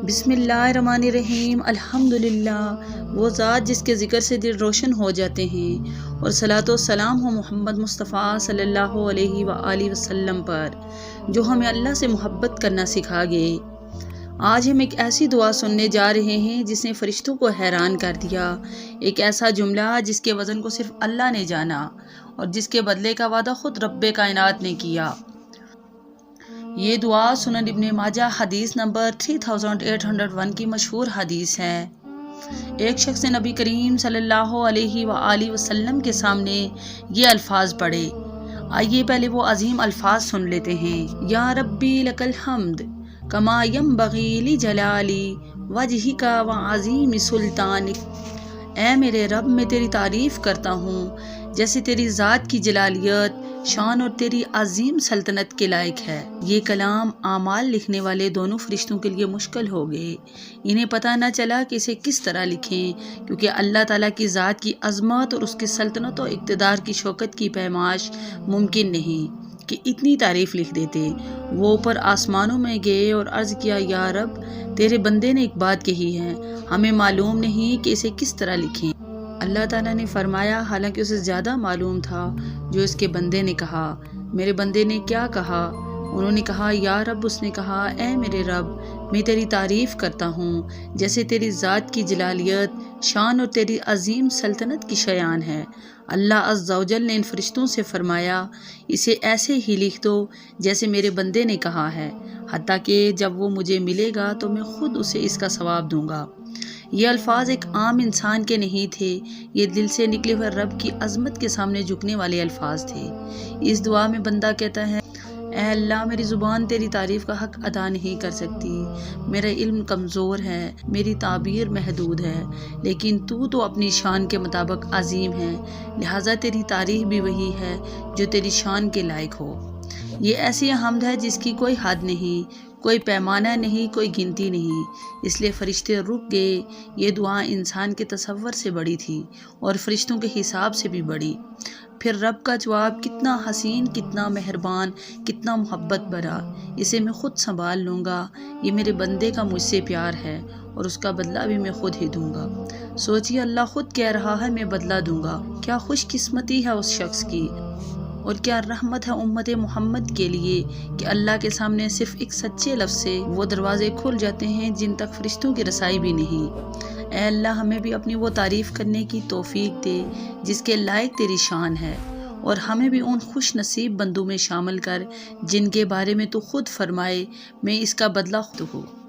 بسم اللہ الرحمن الرحیم۔ الحمدللہ، وہ ذات جس کے ذکر سے دل روشن ہو جاتے ہیں، اور صلاۃ و سلام ہو محمد مصطفیٰ صلی اللہ علیہ وآلہ وسلم پر، جو ہمیں اللہ سے محبت کرنا سکھا گئے۔ آج ہم ایک ایسی دعا سننے جا رہے ہیں جس نے فرشتوں کو حیران کر دیا، ایک ایسا جملہ جس کے وزن کو صرف اللہ نے جانا اور جس کے بدلے کا وعدہ خود رب کائنات نے کیا۔ یہ دعا سنن ابن ماجہ حدیث نمبر 3801 کی مشہور حدیث ہے۔ ایک شخص نے نبی کریم صلی اللہ علیہ وآلہ وسلم کے سامنے یہ الفاظ پڑھے۔ آئیے پہلے وہ عظیم الفاظ سن لیتے ہیں۔ یا ربی لک الحمد کما ینبغی لجلالی وجہک وعظیم سلطانک۔ اے میرے رب، میں تیری تعریف کرتا ہوں جیسے تیری ذات کی جلالیت، شان اور تیری عظیم سلطنت کے لائق ہے۔ یہ کلام اعمال لکھنے والے دونوں فرشتوں کے لیے مشکل ہو گئے۔ انہیں پتہ نہ چلا کہ اسے کس طرح لکھیں، کیونکہ اللہ تعالیٰ کی ذات کی عظمت اور اس کی سلطنت و اقتدار کی شوکت کی پیمائش ممکن نہیں کہ اتنی تعریف لکھ دیتے۔ وہ اوپر آسمانوں میں گئے اور عرض کیا، یا رب، تیرے بندے نے ایک بات کہی ہے، ہمیں معلوم نہیں کہ اسے کس طرح لکھیں۔ اللہ تعالیٰ نے فرمایا، حالانکہ اسے زیادہ معلوم تھا جو اس کے بندے نے کہا۔ میرے بندے نے کیا کہا؟ انہوں نے کہا، یا رب۔ اس نے کہا، اے میرے رب، میں تیری تعریف کرتا ہوں جیسے تیری ذات کی جلالیت، شان اور تیری عظیم سلطنت کی شیان ہے۔ اللہ عز و جل نے ان فرشتوں سے فرمایا، اسے ایسے ہی لکھ دو جیسے میرے بندے نے کہا ہے، حتیٰ کہ جب وہ مجھے ملے گا تو میں خود اسے اس کا ثواب دوں گا۔ یہ الفاظ ایک عام انسان کے نہیں تھے، یہ دل سے نکلے ہوئے رب کی عظمت کے سامنے جھکنے والے الفاظ تھے۔ اس دعا میں بندہ کہتا ہے، اے اللہ، میری زبان تیری تعریف کا حق ادا نہیں کر سکتی، میرا علم کمزور ہے، میری تعبیر محدود ہے، لیکن تو اپنی شان کے مطابق عظیم ہے، لہٰذا تیری تعریف بھی وہی ہے جو تیری شان کے لائق ہو۔ یہ ایسی حمد ہے جس کی کوئی حد نہیں، کوئی پیمانہ نہیں، کوئی گنتی نہیں، اس لیے فرشتے رک گئے۔ یہ دعا انسان کے تصور سے بڑی تھی اور فرشتوں کے حساب سے بھی بڑی۔ پھر رب کا جواب کتنا حسین، کتنا مہربان، کتنا محبت بھرا۔ اسے میں خود سنبھال لوں گا، یہ میرے بندے کا مجھ سے پیار ہے اور اس کا بدلہ بھی میں خود ہی دوں گا۔ سوچیے، اللہ خود کہہ رہا ہے، میں بدلہ دوں گا۔ کیا خوش قسمتی ہے اس شخص کی، اور کیا رحمت ہے امت محمد کے لیے کہ اللہ کے سامنے صرف ایک سچے لفظ سے وہ دروازے کھل جاتے ہیں جن تک فرشتوں کی رسائی بھی نہیں۔ اے اللہ، ہمیں بھی اپنی وہ تعریف کرنے کی توفیق دے جس کے لائق تیری شان ہے، اور ہمیں بھی ان خوش نصیب بندوں میں شامل کر جن کے بارے میں تو خود فرمائے، میں اس کا بدلہ خود ہوں۔